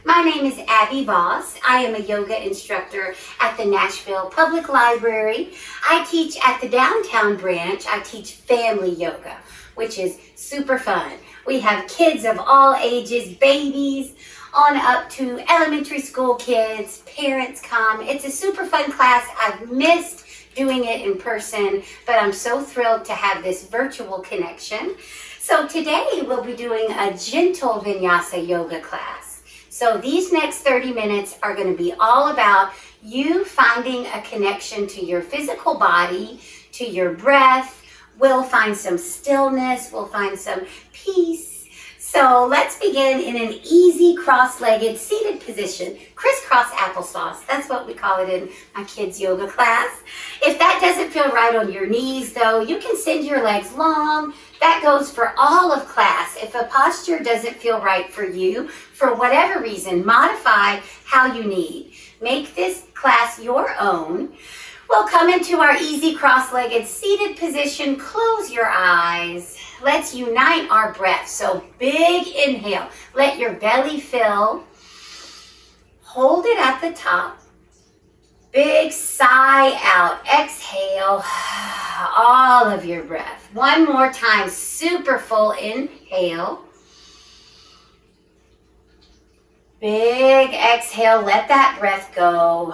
My name is Abby Voss. I am a yoga instructor at the Nashville Public Library. I teach at the downtown branch. I teach family yoga, which is super fun. We have kids of all ages, babies on up to elementary school kids. Parents come. It's a super fun class. I've missed doing it in person, but I'm so thrilled to have this virtual connection. So today we'll be doing a gentle vinyasa yoga class. So these next 30 minutes are going to be all about you finding a connection to your physical body, to your breath. We'll find some stillness, we'll find some peace. So let's begin in an easy cross-legged seated position, crisscross applesauce. That's what we call it in my kids' yoga class. If that doesn't feel right on your knees though, you can send your legs long. That goes for all of class. If a posture doesn't feel right for you, for whatever reason, modify how you need. Make this class your own. We'll come into our easy cross-legged seated position. Close your eyes. Let's unite our breath. So big inhale. Let your belly fill. Hold it at the top. Big sigh out. Exhale all of your breath. One more time. Super full inhale. Big exhale. Let that breath go.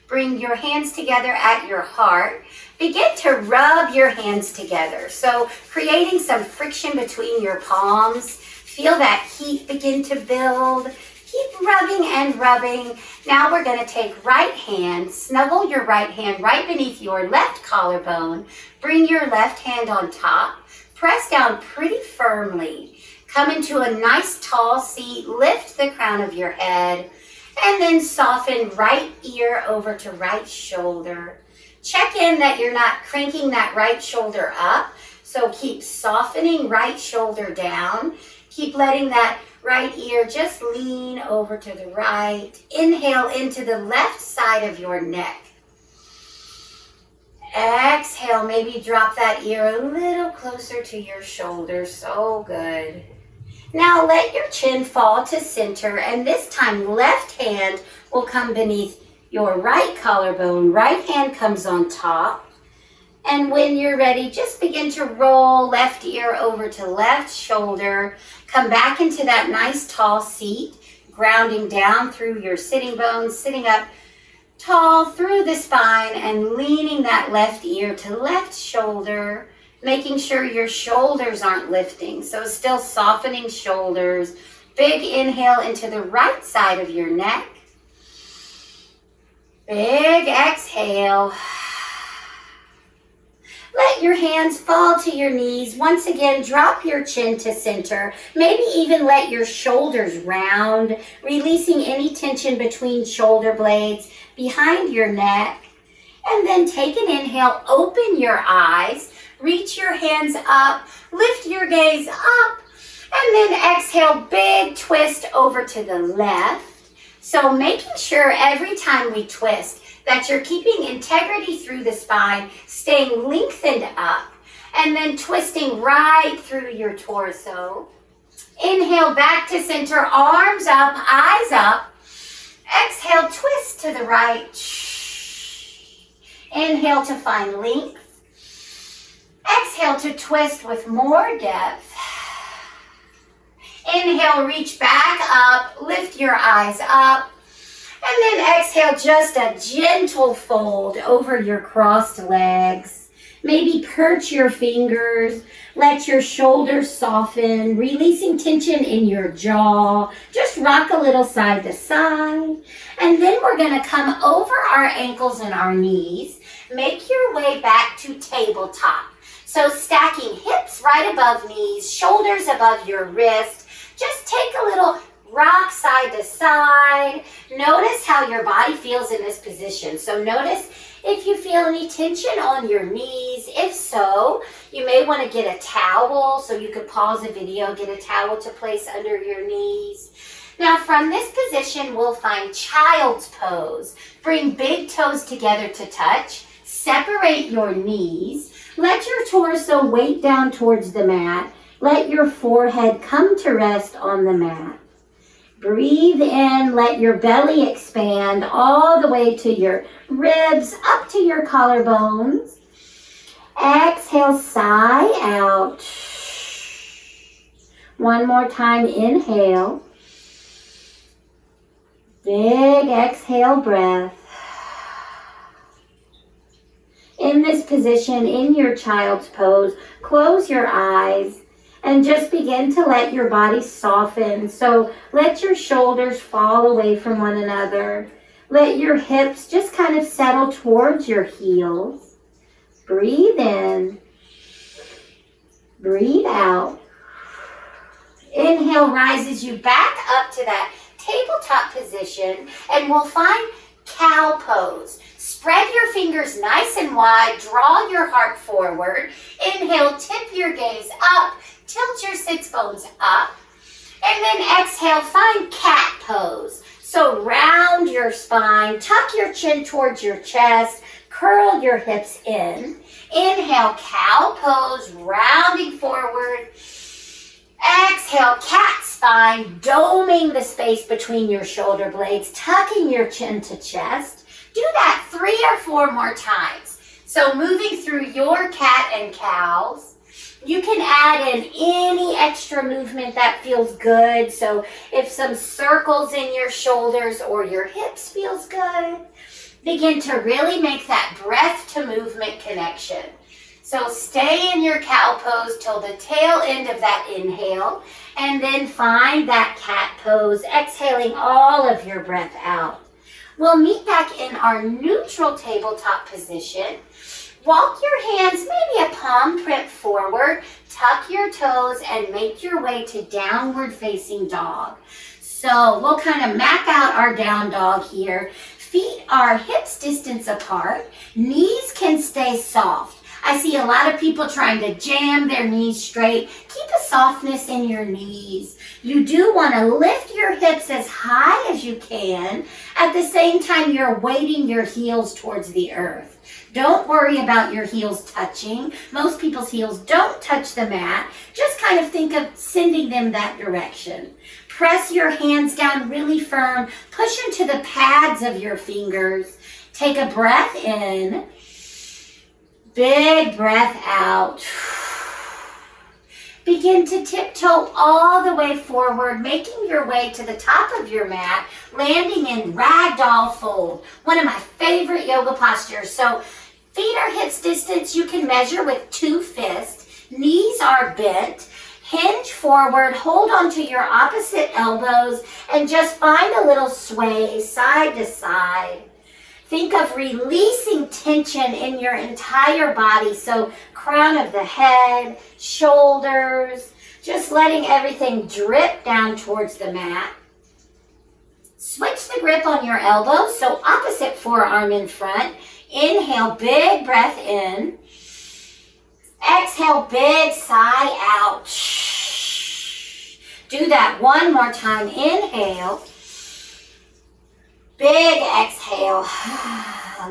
Bring your hands together at your heart. Begin to rub your hands together. So creating some friction between your palms. Feel that heat begin to build. Keep rubbing and rubbing. Now we're going to take right hand, snuggle your right hand right beneath your left collarbone. Bring your left hand on top. Press down pretty firmly. Come into a nice tall seat. Lift the crown of your head. And then soften right ear over to right shoulder. Check in that you're not cranking that right shoulder up. So keep softening right shoulder down. Keep letting that right ear just lean over to the right. Inhale into the left side of your neck. Exhale, maybe drop that ear a little closer to your shoulder. So good. Now let your chin fall to center, and this time left hand will come beneath your right collarbone. Right hand comes on top. And when you're ready, just begin to roll left ear over to left shoulder. Come back into that nice tall seat, grounding down through your sitting bones, sitting up tall through the spine and leaning that left ear to left shoulder. Making sure your shoulders aren't lifting. So still softening shoulders. Big inhale into the right side of your neck. Big exhale. Let your hands fall to your knees. Once again, drop your chin to center. Maybe even let your shoulders round, releasing any tension between shoulder blades behind your neck. And then take an inhale, open your eyes. Reach your hands up, lift your gaze up, and then exhale, big twist over to the left. So making sure every time we twist that you're keeping integrity through the spine, staying lengthened up, and then twisting right through your torso. Inhale back to center, arms up, eyes up. Exhale, twist to the right. Inhale to find length. Exhale to twist with more depth. Inhale, reach back up, lift your eyes up. And then exhale, just a gentle fold over your crossed legs. Maybe perch your fingers, let your shoulders soften, releasing tension in your jaw. Just rock a little side to side. And then we're going to come over our ankles and our knees. Make your way back to tabletop. So stacking hips right above knees, shoulders above your wrist. Just take a little rock side to side. Notice how your body feels in this position. So notice if you feel any tension on your knees. If so, you may want to get a towel. So you could pause the video, get a towel to place under your knees. Now from this position, we'll find child's pose. Bring big toes together to touch. Separate your knees. Let your torso weight down towards the mat. Let your forehead come to rest on the mat. Breathe in, let your belly expand all the way to your ribs, up to your collarbones. Exhale, sigh out. One more time, inhale. Big exhale breath. In this position, in your child's pose, close your eyes and just begin to let your body soften. So let your shoulders fall away from one another. Let your hips just kind of settle towards your heels. Breathe in. Breathe out. Inhale rises you back up to that tabletop position, and we'll find cow pose. Spread your fingers nice and wide, draw your heart forward. Inhale, tip your gaze up, tilt your sits bones up, and then exhale, find cat pose. So round your spine, tuck your chin towards your chest, curl your hips in. Inhale, cow pose, rounding forward. Exhale, cat spine, doming the space between your shoulder blades, tucking your chin to chest. Do that 3 or 4 more times. So moving through your cat and cows. You can add in any extra movement that feels good. So if some circles in your shoulders or your hips feels good, begin to really make that breath to movement connection. So stay in your cow pose till the tail end of that inhale, and then find that cat pose, exhaling all of your breath out. We'll meet back in our neutral tabletop position. Walk your hands maybe a palm print forward, tuck your toes, and make your way to downward facing dog. So we'll kind of map out our down dog here. Feet are hips distance apart. Knees can stay soft. I see a lot of people trying to jam their knees straight. Keep a softness in your knees. You do want to lift your hips as high as you can. At the same time, you're weighting your heels towards the earth. Don't worry about your heels touching. Most people's heels don't touch the mat. Just kind of think of sending them that direction. Press your hands down really firm. Push into the pads of your fingers. Take a breath in. Big breath out. Begin to tiptoe all the way forward, making your way to the top of your mat, landing in ragdoll fold, one of my favorite yoga postures. So feet are hips distance. You can measure with 2 fists. Knees are bent. Hinge forward, hold onto your opposite elbows, and just find a little sway side to side. Think of releasing tension in your entire body. So crown of the head, shoulders, just letting everything drip down towards the mat. Switch the grip on your elbows. So opposite forearm in front. Inhale, big breath in. Exhale, big sigh out. Do that one more time. Inhale. Big exhale.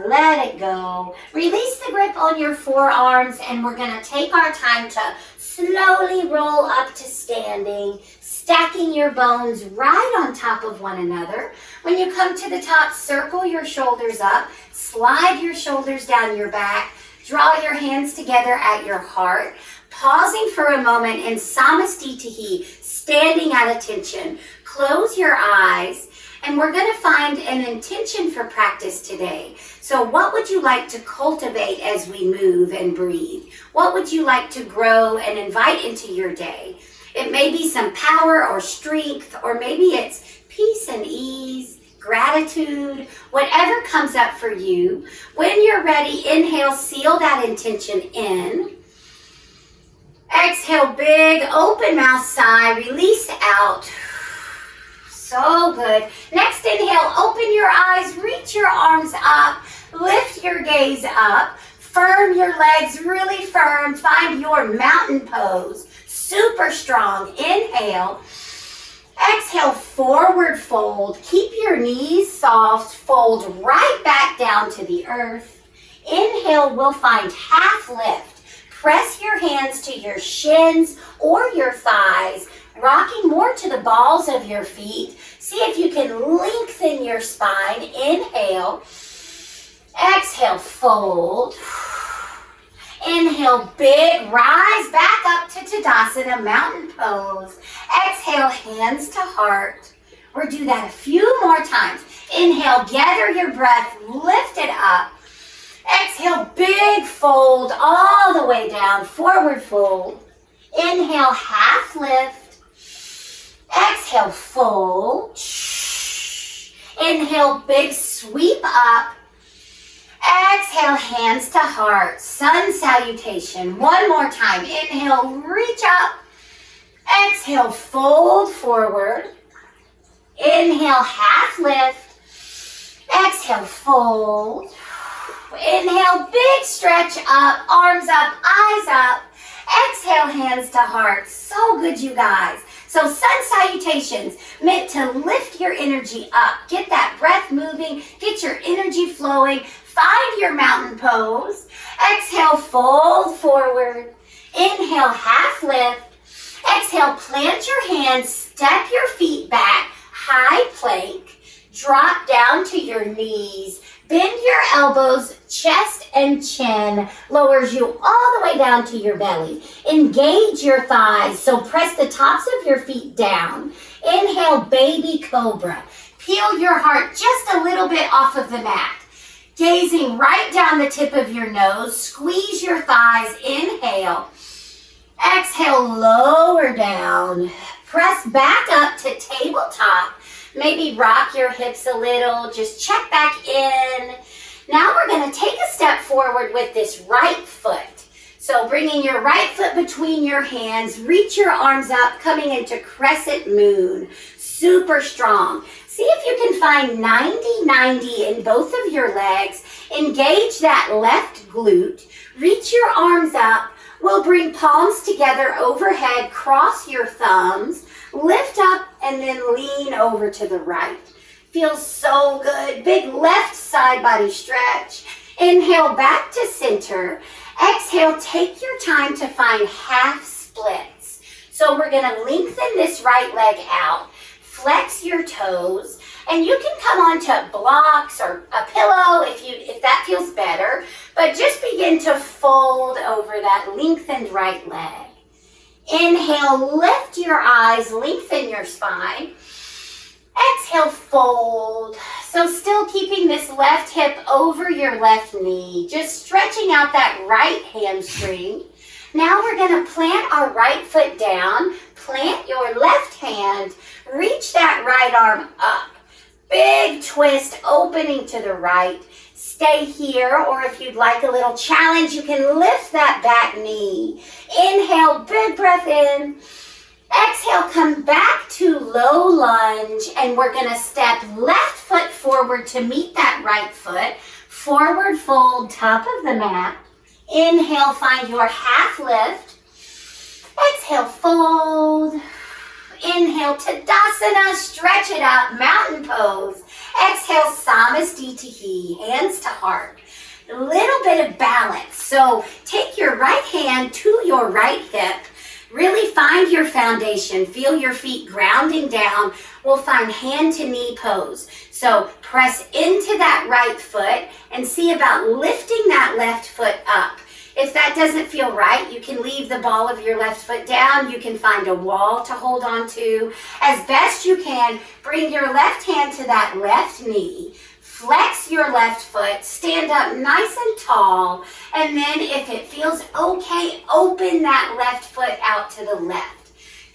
Let it go. Release the grip on your forearms, and we're going to take our time to slowly roll up to standing, stacking your bones right on top of one another. When you come to the top, circle your shoulders up, slide your shoulders down your back, draw your hands together at your heart, pausing for a moment in Samastitihi, standing at attention. Close your eyes. And we're going to find an intention for practice today. So what would you like to cultivate as we move and breathe? What would you like to grow and invite into your day? It may be some power or strength, or maybe it's peace and ease, gratitude, whatever comes up for you. When you're ready, inhale, seal that intention in. Exhale, big, open mouth sigh, release out. So good. Next inhale, open your eyes, reach your arms up, lift your gaze up, firm your legs really firm, find your mountain pose, super strong. Inhale, exhale, forward fold, keep your knees soft, fold right back down to the earth. Inhale, we'll find half lift. Press your hands to your shins or your thighs. rocking more to the balls of your feet. See if you can lengthen your spine. Inhale. Exhale, fold. Inhale, big, rise back up to Tadasana, mountain pose. Exhale, hands to heart. We'll do that a few more times. Inhale, gather your breath, lift it up. Exhale, big fold all the way down, forward fold. Inhale, half lift. Exhale, fold. Inhale, big sweep up. Exhale, hands to heart, sun salutation. One more time. Inhale, reach up. Exhale, fold forward. Inhale, half lift. Exhale, fold. Inhale, big stretch up, arms up, eyes up. Exhale, hands to heart. So good, you guys. So sun salutations meant to lift your energy up. Get that breath moving. Get your energy flowing. Find your mountain pose. Exhale, fold forward. Inhale, half lift. Exhale, plant your hands. Step your feet back. High plank. Drop down to your knees. Bend your elbows, chest and chin. Lowers you all the way down to your belly. Engage your thighs, so press the tops of your feet down. Inhale, baby cobra. Peel your heart just a little bit off of the mat. Gazing right down the tip of your nose. Squeeze your thighs. Inhale. Exhale, lower down. Press back up to tabletop. Maybe rock your hips a little. Just check back in. Now we're going to take a step forward with this right foot. So bringing your right foot between your hands. Reach your arms up, coming into crescent moon. Super strong. See if you can find 90-90 in both of your legs. Engage that left glute. Reach your arms up. We'll bring palms together overhead. Cross your thumbs. Lift up and then lean over to the right. Feels so good. Big left side body stretch. Inhale back to center. Exhale, take your time to find half splits. So we're going to lengthen this right leg out. Flex your toes. And you can come onto blocks or a pillow if that feels better. But just begin to fold over that lengthened right leg. Inhale, lift your eyes, lengthen your spine. Exhale, fold. So still keeping this left hip over your left knee, just stretching out that right hamstring. Now we're going to plant our right foot down, plant your left hand, reach that right arm up. Big twist, opening to the right. Stay here, or if you'd like a little challenge, you can lift that back knee. Inhale, big breath in. Exhale, come back to low lunge, and we're going to step left foot forward to meet that right foot. Forward fold, top of the mat. Inhale, find your half lift. Exhale, fold. Inhale, Tadasana, stretch it out, mountain pose. Exhale, Samastitihi, hands to heart. A little bit of balance. So take your right hand to your right hip. Really find your foundation. Feel your feet grounding down. We'll find hand to knee pose. So press into that right foot and see about lifting that left foot up. If that doesn't feel right, you can leave the ball of your left foot down. You can find a wall to hold on to. As best you can, bring your left hand to that left knee. Flex your left foot, stand up nice and tall, and then if it feels okay, open that left foot out to the left.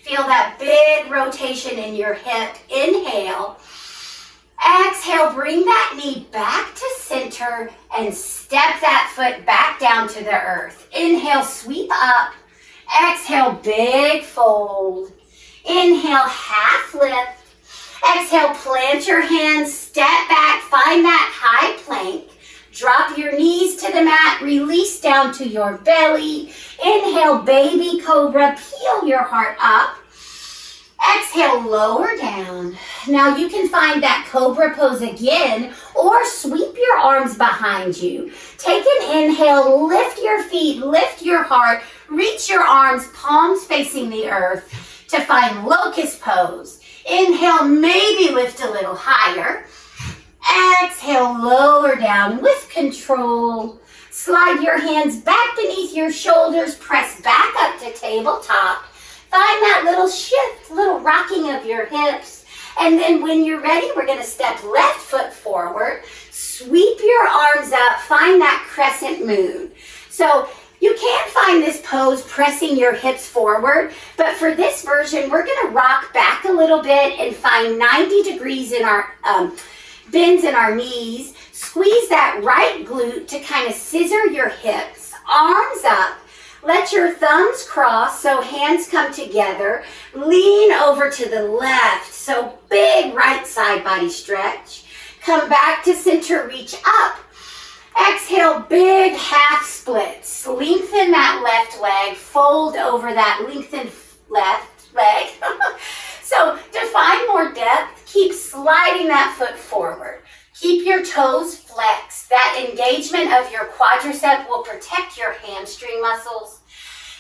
Feel that big rotation in your hip. Inhale. Exhale, bring that knee back to center and step that foot back down to the earth. Inhale, sweep up. Exhale, big fold. Inhale, half lift. Exhale, plant your hands, step back, find that high plank. Drop your knees to the mat, release down to your belly. Inhale, baby cobra, peel your heart up. Exhale, lower down. Now you can find that cobra pose again or sweep your arms behind you. Take an inhale, lift your feet, lift your heart, reach your arms, palms facing the earth. to find locust pose. Inhale, maybe lift a little higher. Exhale, lower down with control. Slide your hands back beneath your shoulders. Press back up to tabletop. Find that little shift, little rocking of your hips. And then when you're ready, we're going to step left foot forward. Sweep your arms up. Find that crescent moon. So you can find this pose pressing your hips forward, but for this version, we're going to rock back a little bit and find 90 degrees in our bends in our knees. Squeeze that right glute to kind of scissor your hips. Arms up. Let your thumbs cross so hands come together. Lean over to the left. So big right side body stretch. Come back to center, reach up. Exhale, big half splits. Lengthen that left leg. Fold over that lengthened left leg. So to find more depth, keep sliding that foot forward. Keep your toes flexed. That engagement of your quadricep will protect your hamstring muscles.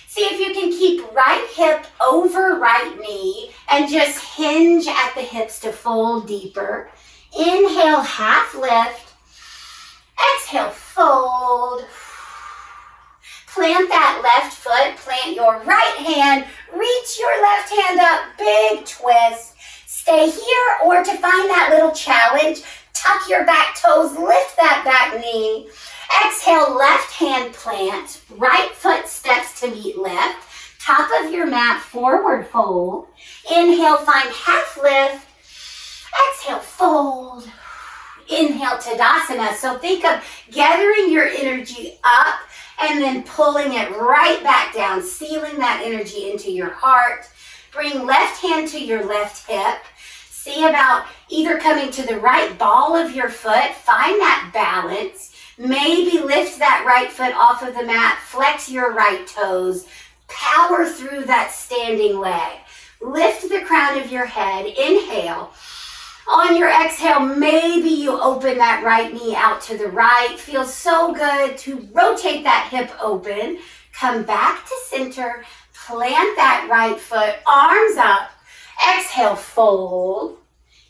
See if you can keep right hip over right knee and just hinge at the hips to fold deeper. Inhale, half lift. Exhale, fold. Plant that left foot, plant your right hand, reach your left hand up, big twist. Stay here, or to find that little challenge, tuck your back toes, lift that back knee. Exhale, left hand plant, right foot steps to meet left, top of your mat, forward fold. Inhale, find half lift. Exhale, fold. Inhale, Tadasana. So think of gathering your energy up and then pulling it right back down, sealing that energy into your heart. Bring left hand to your left hip. See about either coming to the right ball of your foot. Find that balance. Maybe lift that right foot off of the mat. Flex your right toes. Power through that standing leg. Lift the crown of your head. Inhale. On your exhale, maybe you open that right knee out to the right. Feels so good to rotate that hip open. Come back to center. Plant that right foot. Arms up. Exhale, fold.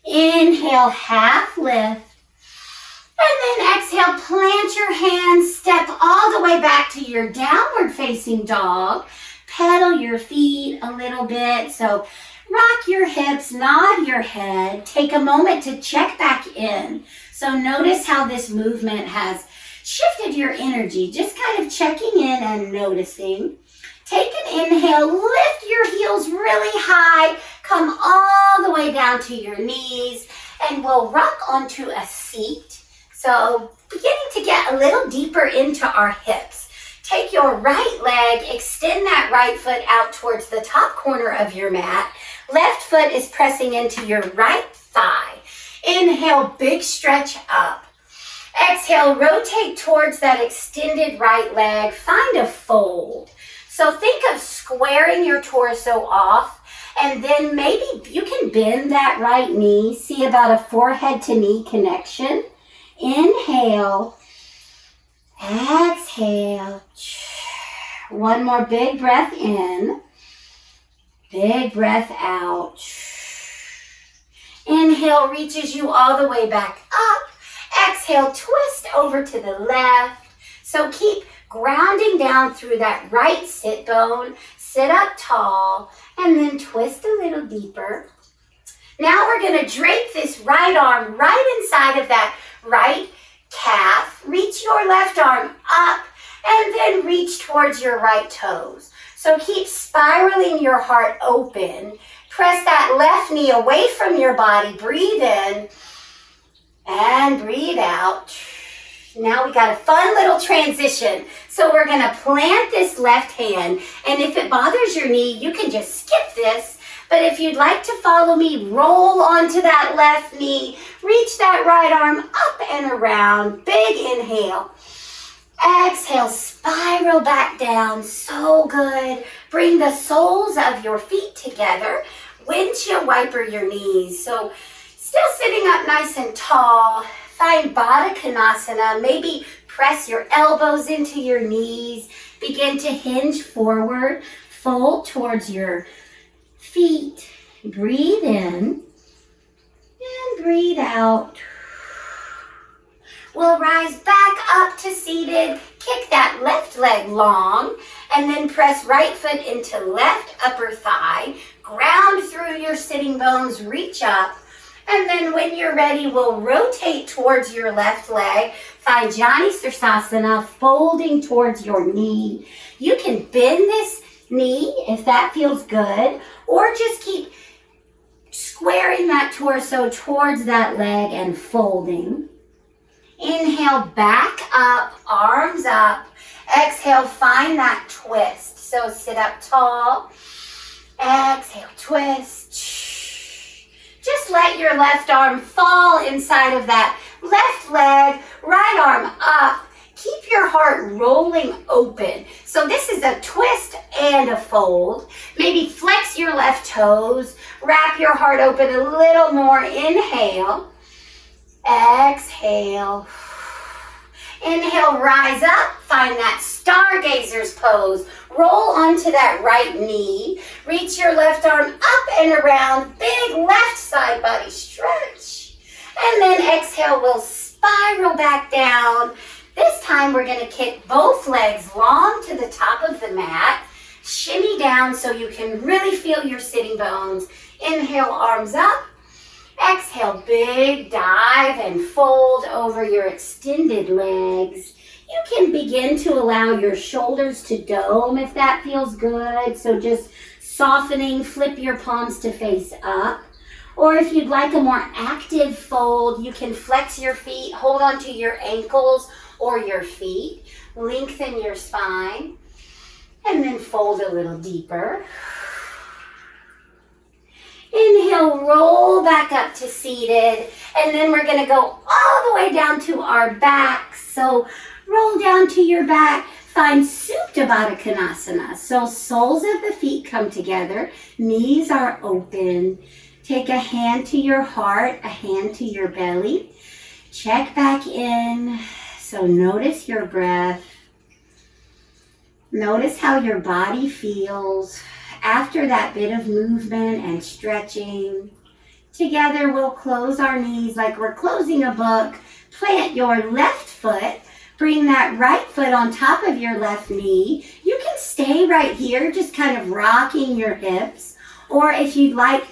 Inhale, half lift. And then exhale, plant your hands. Step all the way back to your downward facing dog. Pedal your feet a little bit. So rock your hips, nod your head. Take a moment to check back in. So notice how this movement has shifted your energy. Just kind of checking in and noticing. Take an inhale, lift your heels really high. Come all the way down to your knees. And we'll rock onto a seat. So beginning to get a little deeper into our hips. Take your right leg, extend that right foot out towards the top corner of your mat. Left foot is pressing into your right thigh. Inhale, big stretch up. Exhale, rotate towards that extended right leg. Find a fold. So think of squaring your torso off, and then maybe you can bend that right knee. See about a forehead to knee connection. Inhale. Exhale. One more big breath in. Big breath out. Inhale reaches you all the way back up. Exhale, twist over to the left. So keep grounding down through that right sit bone. Sit up tall and then twist a little deeper. Now we're going to drape this right arm right inside of that right calf. Reach your left arm up and then reach towards your right toes. So keep spiraling your heart open. Press that left knee away from your body. Breathe in and breathe out. Now we got a fun little transition. So we're going to plant this left hand. And if it bothers your knee, you can just skip this. But if you'd like to follow me, roll onto that left knee. Reach that right arm up and around. Big inhale. Exhale, spiral back down. So good. Bring the soles of your feet together. Windshield wiper your knees. So still sitting up nice and tall. Find Baddha Konasana. Maybe press your elbows into your knees. Begin to hinge forward. Fold towards your feet. Breathe in and breathe out. We'll rise back up to seated. Kick that left leg long and then press right foot into left upper thigh. Ground through your sitting bones, reach up. And then when you're ready, we'll rotate towards your left leg. Find Jani Sirsasana, folding towards your knee. You can bend this knee if that feels good, or just keep squaring that torso towards that leg and folding. Inhale, back up, arms up. Exhale, find that twist. So sit up tall. Exhale, twist. Just let your left arm fall inside of that left leg, right arm up. Keep your heart rolling open. So this is a twist and a fold. Maybe flex your left toes. Wrap your heart open a little more. Inhale. Exhale. Inhale, rise up. Find that stargazer's pose. Roll onto that right knee. Reach your left arm up and around. Big left side body stretch. And then exhale, we'll spiral back down. This time we're going to kick both legs long to the top of the mat. Shimmy down so you can really feel your sitting bones. Inhale, arms up. Exhale, big dive and fold over your extended legs. You can begin to allow your shoulders to dome if that feels good. So just softening, flip your palms to face up. Or if you'd like a more active fold, you can flex your feet, hold onto your ankles or your feet. Lengthen your spine and then fold a little deeper. Inhale, roll back up to seated, and then we're gonna go all the way down to our backs. So roll down to your back, find Supta Baddha Konasana. So soles of the feet come together, knees are open. Take a hand to your heart, a hand to your belly. Check back in. So notice your breath. Notice how your body feels after that bit of movement and stretching. Together we'll close our knees like we're closing a book. Plant your left foot. Bring that right foot on top of your left knee. You can stay right here, just kind of rocking your hips. Or if you'd like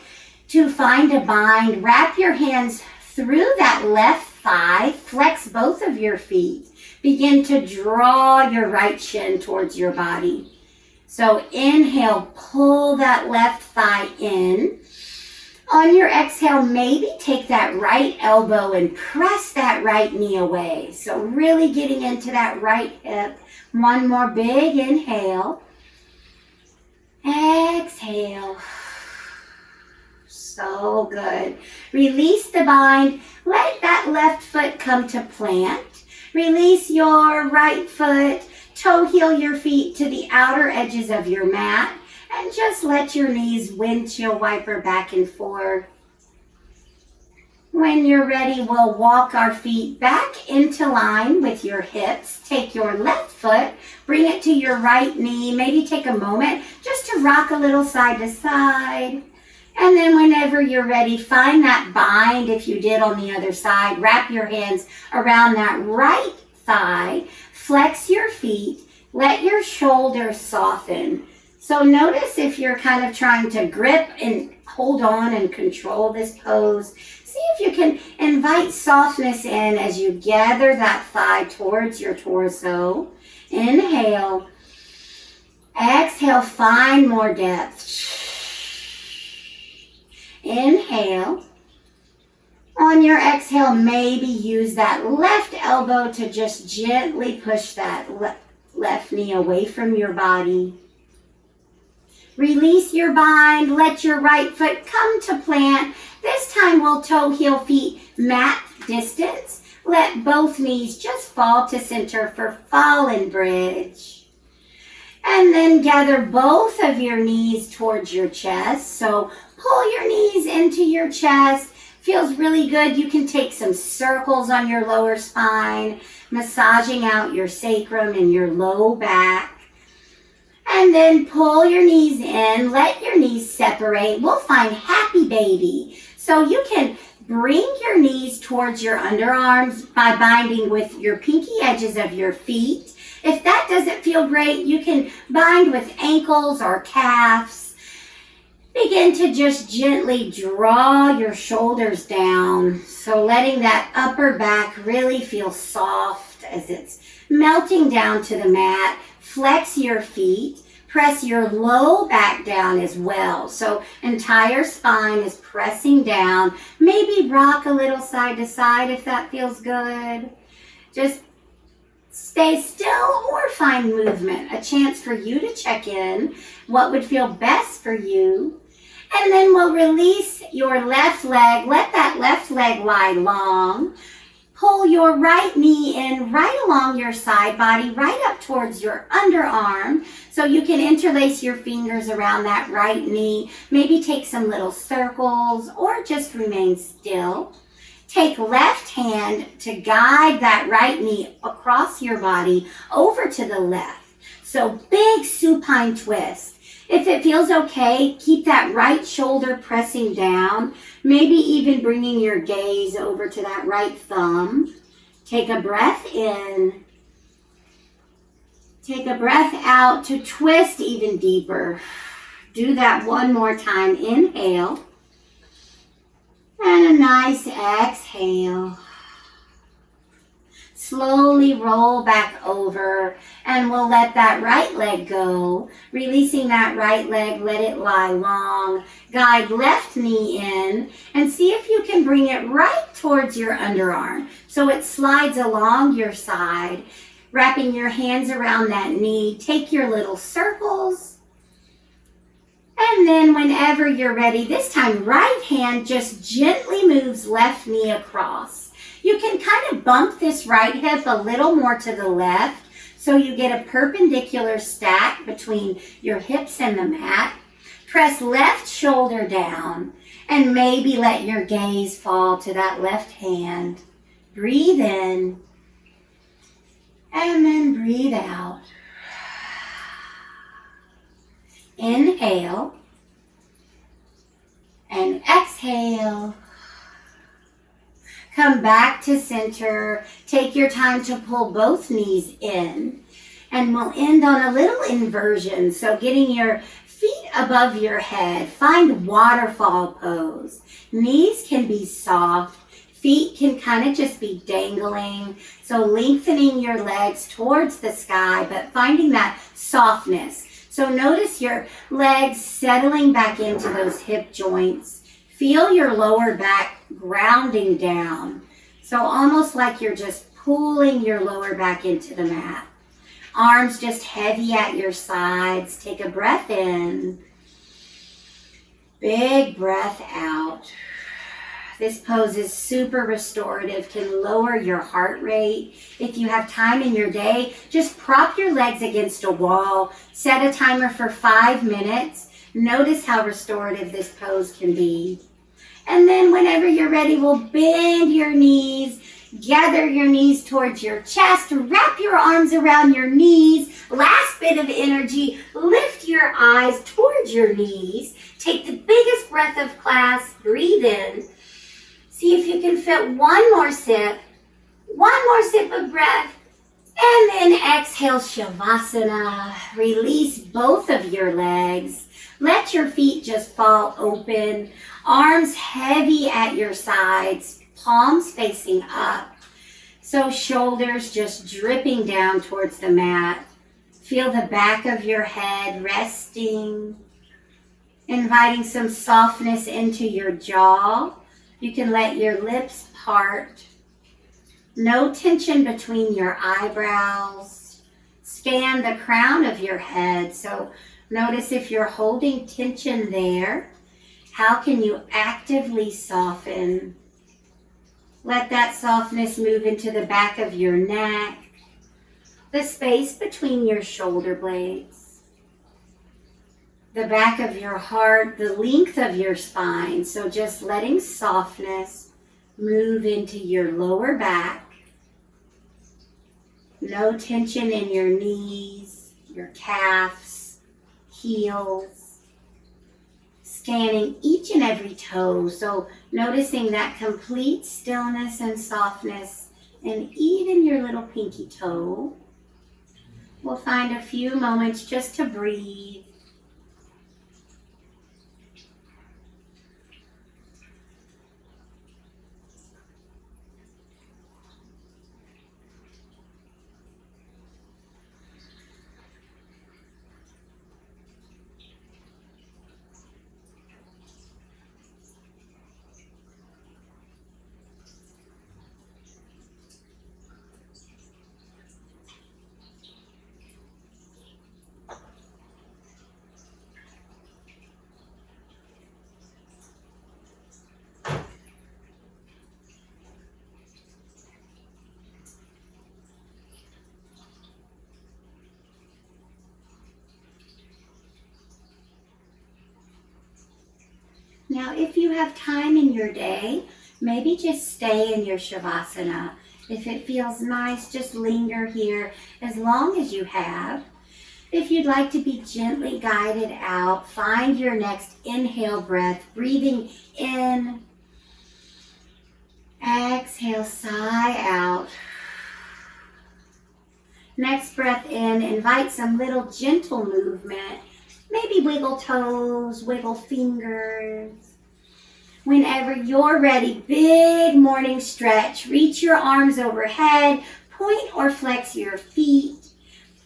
to find a bind, wrap your hands through that left thigh. Flex both of your feet. Begin to draw your right shin towards your body. So inhale, pull that left thigh in. On your exhale, maybe take that right elbow and press that right knee away. So really getting into that right hip. One more big inhale. Exhale. So good. Release the bind. Let that left foot come to plant. Release your right foot. Toe heel your feet to the outer edges of your mat. And just let your knees windshield wiper back and forth. When you're ready, we'll walk our feet back into line with your hips. Take your left foot, bring it to your right knee. Maybe take a moment just to rock a little side to side. And then whenever you're ready, find that bind if you did on the other side. Wrap your hands around that right thigh. Flex your feet. Let your shoulders soften. So notice if you're kind of trying to grip and hold on and control this pose. See if you can invite softness in as you gather that thigh towards your torso. Inhale. Exhale, find more depth. Inhale. On your exhale, maybe use that left elbow to just gently push that left knee away from your body. Release your bind. Let your right foot come to plant. This time we'll toe heel feet mat distance. Let both knees just fall to center for fallen bridge. And then gather both of your knees towards your chest. So pull your knees into your chest. Feels really good. You can take some circles on your lower spine, massaging out your sacrum and your low back. And then pull your knees in, let your knees separate. We'll find happy baby. So you can bring your knees towards your underarms by binding with your pinky edges of your feet. If that doesn't feel great, you can bind with ankles or calves. Begin to just gently draw your shoulders down. So letting that upper back really feel soft as it's melting down to the mat. Flex your feet. Press your low back down as well. So entire spine is pressing down. Maybe rock a little side to side if that feels good. Just stay still or find movement. A chance for you to check in what would feel best for you. And then we'll release your left leg. Let that left leg lie long. Pull your right knee in right along your side body, right up towards your underarm. So you can interlace your fingers around that right knee. Maybe take some little circles or just remain still. Take left hand to guide that right knee across your body over to the left. So big supine twist. If it feels okay, keep that right shoulder pressing down, maybe even bringing your gaze over to that right thumb. Take a breath in. Take a breath out to twist even deeper. Do that one more time. Inhale. And a nice exhale. Slowly roll back over and we'll let that right leg go. Releasing that right leg, let it lie long. Guide left knee in and see if you can bring it right towards your underarm. So it slides along your side, wrapping your hands around that knee. Take your little circles. And then whenever you're ready, this time right hand just gently moves left knee across. You can kind of bump this right hip a little more to the left so you get a perpendicular stack between your hips and the mat. Press left shoulder down and maybe let your gaze fall to that left hand. Breathe in and then breathe out. Inhale and exhale. Come back to center. Take your time to pull both knees in. And we'll end on a little inversion. So getting your feet above your head. Find waterfall pose. Knees can be soft. Feet can kind of just be dangling. So lengthening your legs towards the sky, but finding that softness. So notice your legs settling back into those hip joints. Feel your lower back grounding down. So almost like you're just pulling your lower back into the mat. Arms just heavy at your sides. Take a breath in. Big breath out. This pose is super restorative, can lower your heart rate. If you have time in your day, just prop your legs against a wall. Set a timer for 5 minutes. Notice how restorative this pose can be. And then whenever you're ready, we'll bend your knees, gather your knees towards your chest, wrap your arms around your knees. Last bit of energy, lift your eyes towards your knees. Take the biggest breath of class, breathe in. See if you can fit one more sip of breath. And then exhale, Shavasana. Release both of your legs. Let your feet just fall open. Arms heavy at your sides. Palms facing up. So shoulders just dripping down towards the mat. Feel the back of your head resting. Inviting some softness into your jaw. You can let your lips part. No tension between your eyebrows. Scan the crown of your head. So notice if you're holding tension there, how can you actively soften? Let that softness move into the back of your neck, the space between your shoulder blades, the back of your heart, the length of your spine. So just letting softness move into your lower back. No tension in your knees, your calves. heels, scanning each and every toe. So noticing that complete stillness and softness, and even your little pinky toe. We'll find a few moments just to breathe. Now, if you have time in your day, maybe just stay in your Shavasana. If it feels nice, just linger here as long as you have. If you'd like to be gently guided out, find your next inhale breath, breathing in. Exhale, sigh out. Next breath in, invite some little gentle movement. Maybe wiggle toes, wiggle fingers. Whenever you're ready, big morning stretch. Reach your arms overhead, point or flex your feet.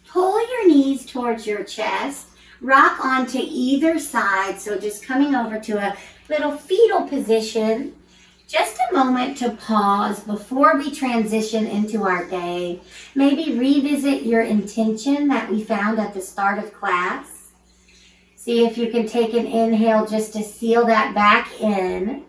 Pull your knees towards your chest. Rock onto either side, so just coming over to a little fetal position. Just a moment to pause before we transition into our day. Maybe revisit your intention that we found at the start of class. See if you can take an inhale just to seal that back in.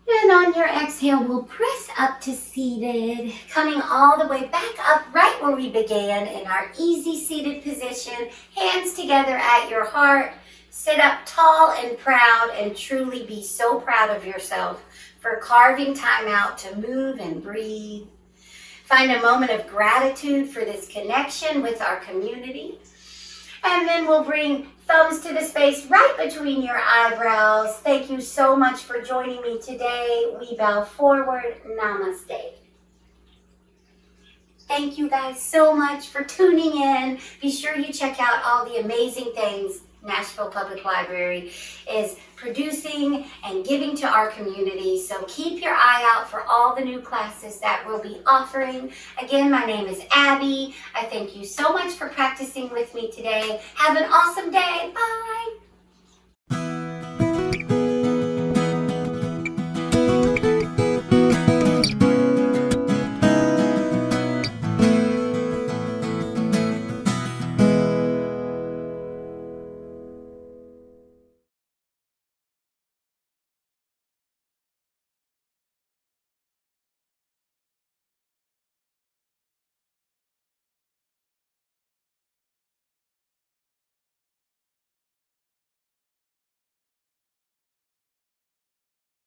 And on your exhale, we'll press up to seated, coming all the way back up right where we began in our easy seated position. Hands together at your heart. Sit up tall and proud and truly be so proud of yourself for carving time out to move and breathe. Find a moment of gratitude for this connection with our community. And then we'll bring thumbs to the space right between your eyebrows. Thank you so much for joining me today. We bow forward. Namaste. Thank you guys so much for tuning in. Be sure you check out all the amazing things Nashville Public Library is producing and giving to our community. So keep your eye out for all the new classes that we'll be offering. Again, my name is Abby. I thank you so much for practicing with me today. Have an awesome day. Bye.